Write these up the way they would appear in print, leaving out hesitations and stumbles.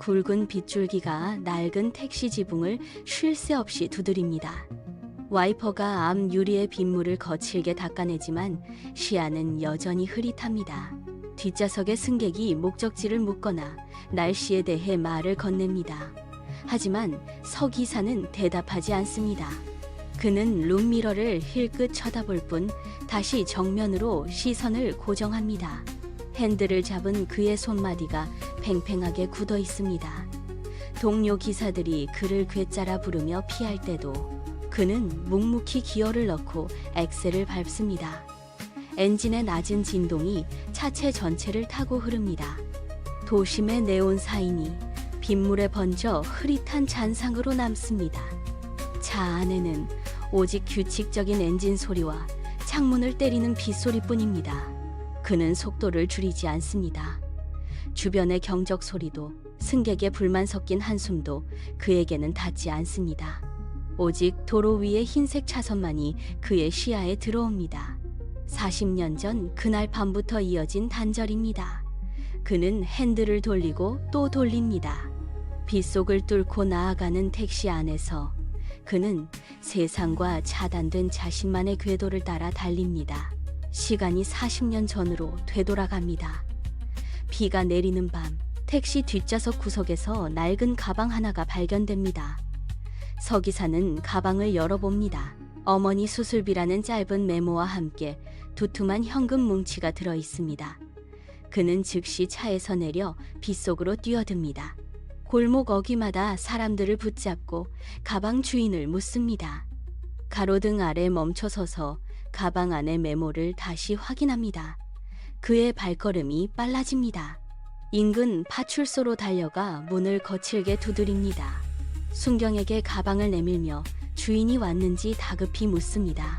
굵은 빗줄기가 낡은 택시 지붕을 쉴 새 없이 두드립니다. 와이퍼가 앞 유리의 빗물을 거칠게 닦아내지만 시야는 여전히 흐릿합니다. 뒷좌석의 승객이 목적지를 묻거나 날씨에 대해 말을 건넵니다. 하지만 서 기사는 대답하지 않습니다. 그는 룸미러를 힐끗 쳐다볼 뿐 다시 정면으로 시선을 고정합니다. 핸들을 잡은 그의 손마디가 팽팽하게 굳어 있습니다. 동료 기사들이 그를 괴짜라 부르며 피할 때도 그는 묵묵히 기어를 넣고 엑셀을 밟습니다. 엔진의 낮은 진동이 차체 전체를 타고 흐릅니다. 도심의 네온 사인이 빗물에 번져 흐릿한 잔상으로 남습니다. 차 안에는 오직 규칙적인 엔진 소리와 창문을 때리는 빗소리뿐입니다. 그는 속도를 줄이지 않습니다. 주변의 경적 소리도 승객의 불만 섞인 한숨도 그에게는 닿지 않습니다. 오직 도로 위의 흰색 차선만이 그의 시야에 들어옵니다. 40년 전 그날 밤부터 이어진 단절입니다. 그는 핸들을 돌리고 또 돌립니다. 빗속을 뚫고 나아가는 택시 안에서 그는 세상과 차단된 자신만의 궤도를 따라 달립니다. 시간이 40년 전으로 되돌아갑니다. 비가 내리는 밤, 택시 뒷좌석 구석에서 낡은 가방 하나가 발견됩니다. 서 기사는 가방을 열어봅니다. 어머니 수술비라는 짧은 메모와 함께 두툼한 현금 뭉치가 들어 있습니다. 그는 즉시 차에서 내려 빗속으로 뛰어듭니다. 골목 어귀마다 사람들을 붙잡고 가방 주인을 묻습니다. 가로등 아래 멈춰서서 가방 안의 메모를 다시 확인합니다. 그의 발걸음이 빨라집니다. 인근 파출소로 달려가 문을 거칠게 두드립니다. 순경에게 가방을 내밀며 주인이 왔는지 다급히 묻습니다.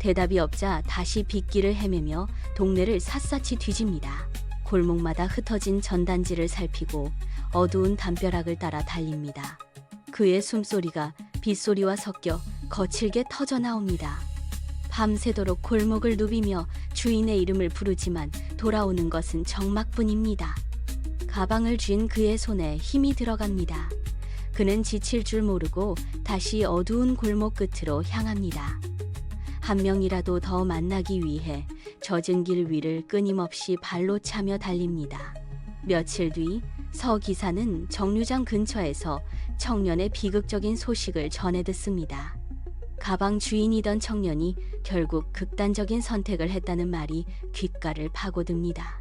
대답이 없자 다시 빗길을 헤매며 동네를 샅샅이 뒤집니다. 골목마다 흩어진 전단지를 살피고 어두운 담벼락을 따라 달립니다. 그의 숨소리가 빗소리와 섞여 거칠게 터져 나옵니다. 밤새도록 골목을 누비며 주인의 이름을 부르지만 돌아오는 것은 적막뿐입니다. 가방을 쥔 그의 손에 힘이 들어갑니다. 그는 지칠 줄 모르고 다시 어두운 골목 끝으로 향합니다. 한 명이라도 더 만나기 위해 젖은 길 위를 끊임없이 발로 차며 달립니다. 며칠 뒤 서 기사는 정류장 근처에서 청년의 비극적인 소식을 전해 듣습니다. 가방 주인이던 청년이 결국 극단적인 선택을 했다는 말이 귓가를 파고듭니다.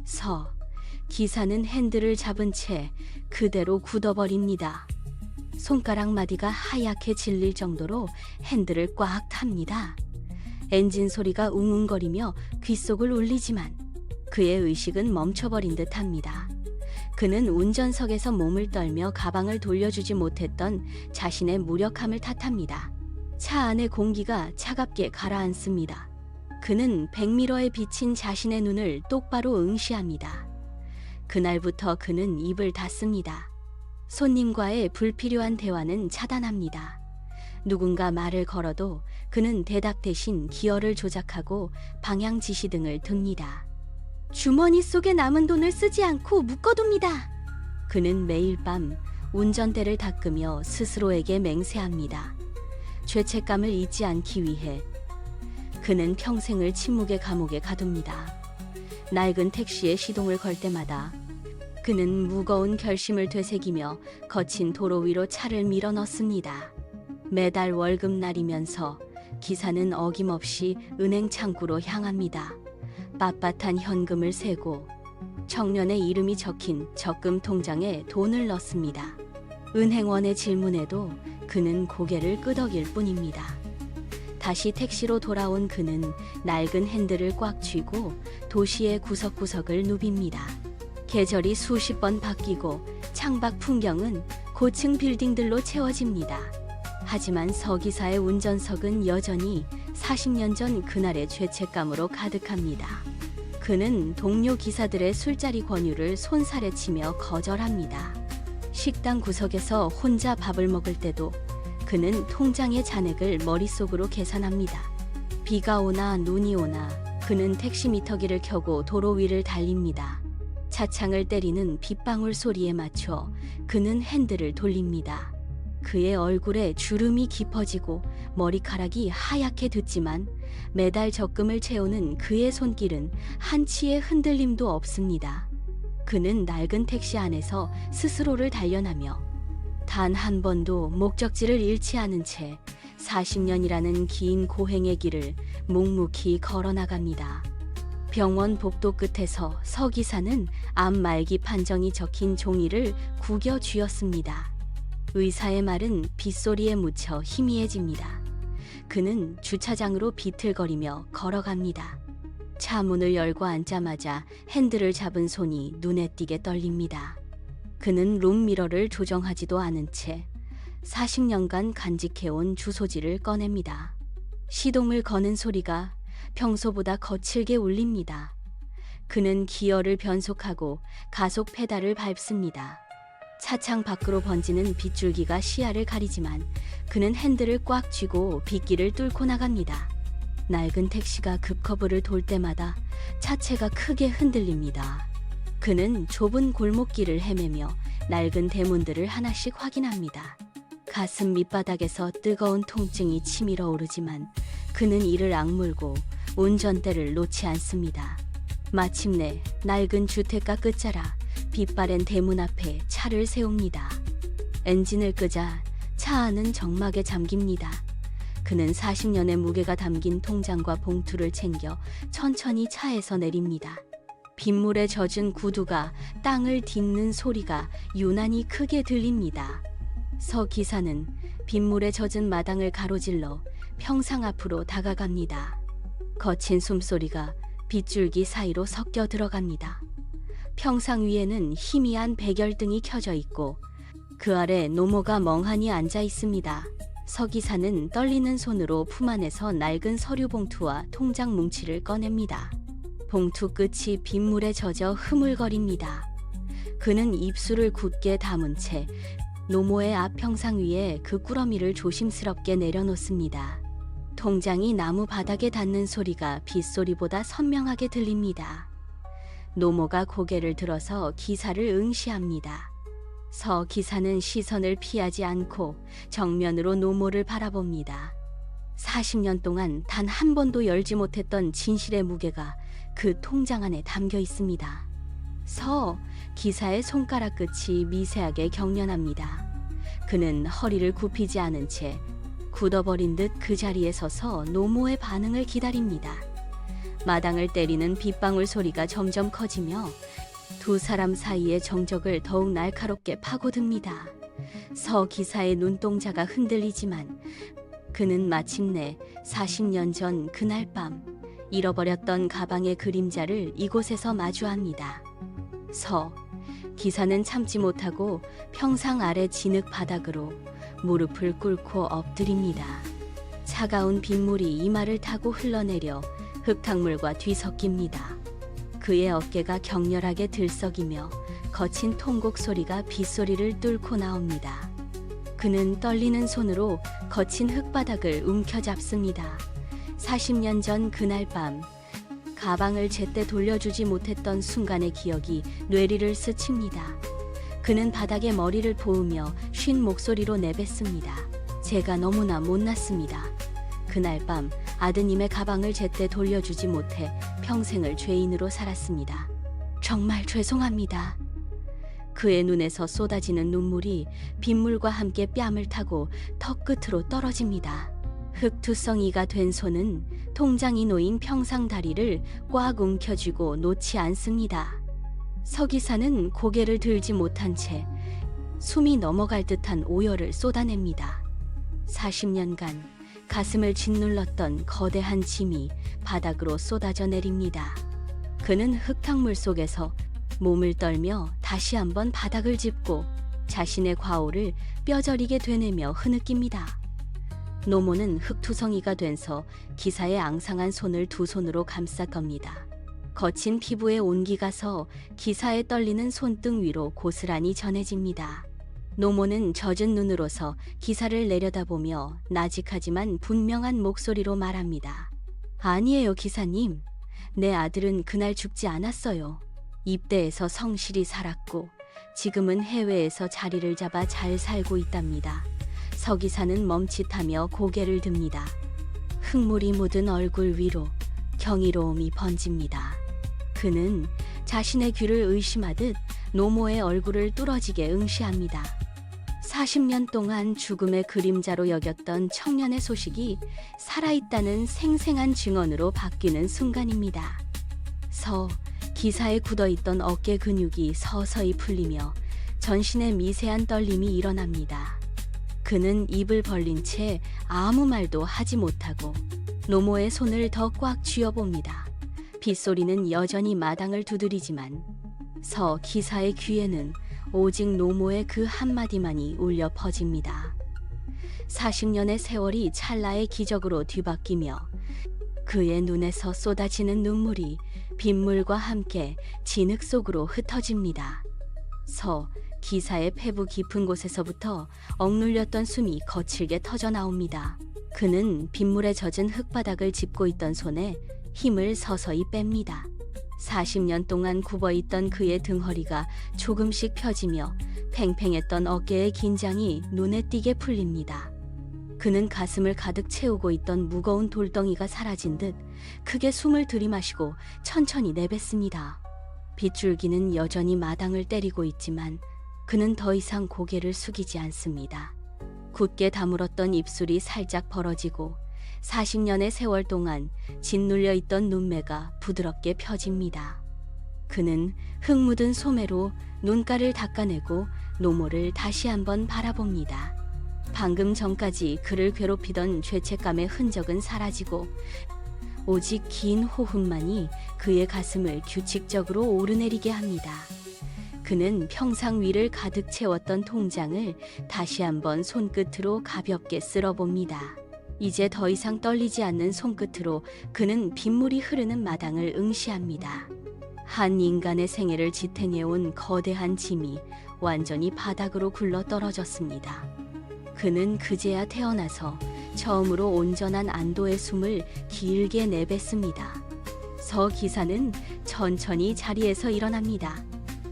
서 기사는 핸들을 잡은 채 그대로 굳어버립니다. 손가락 마디가 하얗게 질릴 정도로 핸들을 꽉 탑니다. 엔진 소리가 웅웅거리며 귓속을 울리지만 그의 의식은 멈춰버린 듯합니다. 그는 운전석에서 몸을 떨며 가방을 돌려주지 못했던 자신의 무력함을 탓합니다. 차 안의 공기가 차갑게 가라앉습니다. 그는 백미러에 비친 자신의 눈을 똑바로 응시합니다. 그날부터 그는 입을 닫습니다. 손님과의 불필요한 대화는 차단합니다. 누군가 말을 걸어도 그는 대답 대신 기어를 조작하고 방향 지시 등을 듭니다. 주머니 속에 남은 돈을 쓰지 않고 묶어둡니다. 그는 매일 밤 운전대를 닦으며 스스로에게 맹세합니다. 죄책감을 잊지 않기 위해 그는 평생을 침묵의 감옥에 가둡니다. 낡은 택시에 시동을 걸 때마다 그는 무거운 결심을 되새기며 거친 도로 위로 차를 밀어 넣습니다. 매달 월급날이면서 기사는 어김없이 은행 창구로 향합니다. 빳빳한 현금을 세고 청년의 이름이 적힌 적금 통장에 돈을 넣습니다. 은행원의 질문에도 그는 고개를 끄덕일 뿐입니다. 다시 택시로 돌아온 그는 낡은 핸들을 꽉 쥐고 도시의 구석구석을 누빕니다. 계절이 수십 번 바뀌고 창밖 풍경은 고층 빌딩들로 채워집니다. 하지만 서 기사의 운전석은 여전히 40년 전 그날의 죄책감으로 가득합니다. 그는 동료 기사들의 술자리 권유를 손사래치며 거절합니다. 식당 구석에서 혼자 밥을 먹을 때도 그는 통장의 잔액을 머릿속으로 계산합니다. 비가 오나 눈이 오나 그는 택시 미터기를 켜고 도로 위를 달립니다. 차창을 때리는 빗방울 소리에 맞춰 그는 핸들을 돌립니다. 그의 얼굴에 주름이 깊어지고 머리카락이 하얗게 듣지만 매달 적금을 채우는 그의 손길은 한치의 흔들림도 없습니다. 그는 낡은 택시 안에서 스스로를 단련하며 단 한 번도 목적지를 잃지 않은 채 40년이라는 긴 고행의 길을 묵묵히 걸어나갑니다. 병원 복도 끝에서 서 기사는 암 말기 판정이 적힌 종이를 구겨 쥐었습니다. 의사의 말은 빗소리에 묻혀 희미해집니다. 그는 주차장으로 비틀거리며 걸어갑니다. 차 문을 열고 앉자마자 핸들을 잡은 손이 눈에 띄게 떨립니다. 그는 룸미러를 조정하지도 않은 채 40년간 간직해온 주소지를 꺼냅니다. 시동을 거는 소리가 평소보다 거칠게 울립니다. 그는 기어를 변속하고 가속 페달을 밟습니다. 차창 밖으로 번지는 빗줄기가 시야를 가리지만 그는 핸들을 꽉 쥐고 빗길을 뚫고 나갑니다. 낡은 택시가 급커브를 돌 때마다 차체가 크게 흔들립니다. 그는 좁은 골목길을 헤매며 낡은 대문들을 하나씩 확인합니다. 가슴 밑바닥에서 뜨거운 통증이 치밀어 오르지만 그는 이를 악물고 운전대를 놓지 않습니다. 마침내 낡은 주택가 끝자락 빛바랜 대문 앞에 차를 세웁니다. 엔진을 끄자 차 안은 정막에 잠깁니다. 그는 40년의 무게가 담긴 통장과 봉투를 챙겨 천천히 차에서 내립니다. 빗물에 젖은 구두가 땅을 딛는 소리가 유난히 크게 들립니다. 서 기사는 빗물에 젖은 마당을 가로질러 평상 앞으로 다가갑니다. 거친 숨소리가 빗줄기 사이로 섞여 들어갑니다. 평상 위에는 희미한 백열등이 켜져 있고 그 아래 노모가 멍하니 앉아 있습니다. 서 기사는 떨리는 손으로 품 안에서 낡은 서류 봉투와 통장 뭉치를 꺼냅니다. 봉투 끝이 빗물에 젖어 흐물거립니다. 그는 입술을 굳게 다문 채 노모의 앞 평상 위에 그 꾸러미를 조심스럽게 내려놓습니다. 통장이 나무 바닥에 닿는 소리가 빗소리보다 선명하게 들립니다. 노모가 고개를 들어서 기사를 응시합니다. 서 기사는 시선을 피하지 않고 정면으로 노모를 바라봅니다. 40년 동안 단 한 번도 열지 못했던 진실의 무게가 그 통장 안에 담겨 있습니다. 서 기사의 손가락 끝이 미세하게 경련합니다. 그는 허리를 굽히지 않은 채 굳어버린 듯 그 자리에 서서 노모의 반응을 기다립니다. 마당을 때리는 빗방울 소리가 점점 커지며 두 사람 사이의 정적을 더욱 날카롭게 파고듭니다. 서 기사의 눈동자가 흔들리지만 그는 마침내 40년 전 그날 밤 잃어버렸던 가방의 그림자를 이곳에서 마주합니다. 서 기사는 참지 못하고 평상 아래 진흙 바닥으로 무릎을 꿇고 엎드립니다. 차가운 빗물이 이마를 타고 흘러내려 흙탕물과 뒤섞입니다. 그의 어깨가 격렬하게 들썩이며 거친 통곡 소리가 빗소리를 뚫고 나옵니다. 그는 떨리는 손으로 거친 흙바닥을 움켜잡습니다. 40년 전 그날 밤 가방을 제때 돌려주지 못했던 순간의 기억이 뇌리를 스칩니다. 그는 바닥에 머리를 보으며 쉰 목소리로 내뱉습니다. 제가 너무나 못났습니다. 그날 밤 아드님의 가방을 제때 돌려주지 못해 평생을 죄인으로 살았습니다. 정말 죄송합니다. 그의 눈에서 쏟아지는 눈물이 빗물과 함께 뺨을 타고 턱 끝으로 떨어집니다. 흙투성이가 된 손은 통장이 놓인 평상 다리를 꽉 움켜쥐고 놓지 않습니다. 서 기사는 고개를 들지 못한 채 숨이 넘어갈 듯한 오열을 쏟아냅니다. 40년간 가슴을 짓눌렀던 거대한 짐이 바닥으로 쏟아져 내립니다. 그는 흙탕물 속에서 몸을 떨며 다시 한번 바닥을 짚고 자신의 과오를 뼈저리게 되뇌며 흐느낍니다. 노모는 흙투성이가 된서 기사의 앙상한 손을 두 손으로 감싸 겁니다. 거친 피부에 온기가 서 기사의 떨리는 손등 위로 고스란히 전해집니다. 노모는 젖은 눈으로서 기사를 내려다보며 나직하지만 분명한 목소리로 말합니다. 아니에요, 기사님. 내 아들은 그날 죽지 않았어요. 입대해서 성실히 살았고 지금은 해외에서 자리를 잡아 잘 살고 있답니다. 서 기사는 멈칫하며 고개를 듭니다. 흙물이 묻은 얼굴 위로 경이로움이 번집니다. 그는 자신의 귀를 의심하듯 노모의 얼굴을 뚫어지게 응시합니다. 40년 동안 죽음의 그림자로 여겼던 청년의 소식이 살아있다는 생생한 증언으로 바뀌는 순간입니다. 서 기사에 굳어있던 어깨 근육이 서서히 풀리며 전신에 미세한 떨림이 일어납니다. 그는 입을 벌린 채 아무 말도 하지 못하고 노모의 손을 더 꽉 쥐어봅니다. 빗소리는 여전히 마당을 두드리지만 서 기사의 귀에는 오직 노모의 그 한마디만이 울려 퍼집니다. 40년의 세월이 찰나의 기적으로 뒤바뀌며 그의 눈에서 쏟아지는 눈물이 빗물과 함께 진흙 속으로 흩어집니다. 서 기사의 폐부 깊은 곳에서부터 억눌렸던 숨이 거칠게 터져 나옵니다. 그는 빗물에 젖은 흙바닥을 짚고 있던 손에 힘을 서서히 뺍니다. 40년 동안 굽어있던 그의 등허리가 조금씩 펴지며 팽팽했던 어깨의 긴장이 눈에 띄게 풀립니다. 그는 가슴을 가득 채우고 있던 무거운 돌덩이가 사라진 듯 크게 숨을 들이마시고 천천히 내뱉습니다. 빗줄기는 여전히 마당을 때리고 있지만 그는 더 이상 고개를 숙이지 않습니다. 굳게 다물었던 입술이 살짝 벌어지고 40년의 세월 동안 짓눌려 있던 눈매가 부드럽게 펴집니다. 그는 흙 묻은 소매로 눈가를 닦아내고 노모를 다시 한번 바라봅니다. 방금 전까지 그를 괴롭히던 죄책감의 흔적은 사라지고 오직 긴 호흡만이 그의 가슴을 규칙적으로 오르내리게 합니다. 그는 평상 위를 가득 채웠던 통장을 다시 한번 손끝으로 가볍게 쓸어봅니다. 이제 더 이상 떨리지 않는 손끝으로 그는 빗물이 흐르는 마당을 응시합니다. 한 인간의 생애를 지탱해온 거대한 짐이 완전히 바닥으로 굴러 떨어졌습니다. 그는 그제야 태어나서 처음으로 온전한 안도의 숨을 길게 내뱉습니다. 서 기사는 천천히 자리에서 일어납니다.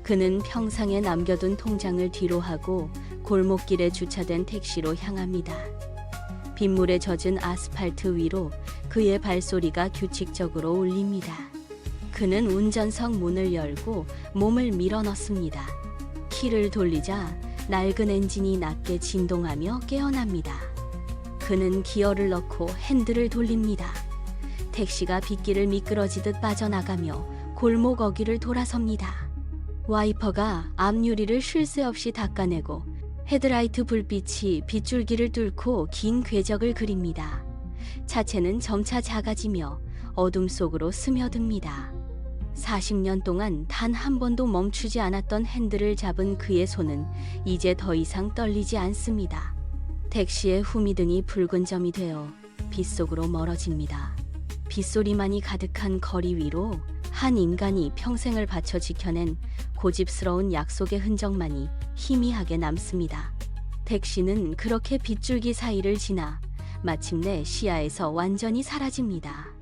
그는 평상에 남겨둔 통장을 뒤로 하고 골목길에 주차된 택시로 향합니다. 빗물에 젖은 아스팔트 위로 그의 발소리가 규칙적으로 울립니다. 그는 운전석 문을 열고 몸을 밀어넣습니다. 키를 돌리자 낡은 엔진이 낮게 진동하며 깨어납니다. 그는 기어를 넣고 핸들을 돌립니다. 택시가 빗길을 미끄러지듯 빠져나가며 골목 어귀를 돌아섭니다. 와이퍼가 앞유리를 쉴 새 없이 닦아내고 헤드라이트 불빛이 빗줄기를 뚫고 긴 궤적을 그립니다. 차체는 점차 작아지며 어둠 속으로 스며듭니다. 40년 동안 단 한 번도 멈추지 않았던 핸들을 잡은 그의 손은 이제 더 이상 떨리지 않습니다. 택시의 후미등이 붉은 점이 되어 빗속으로 멀어집니다. 빗소리만이 가득한 거리 위로 한 인간이 평생을 바쳐 지켜낸 고집스러운 약속의 흔적만이 희미하게 남습니다. 택시는 그렇게 빗줄기 사이를 지나 마침내 시야에서 완전히 사라집니다.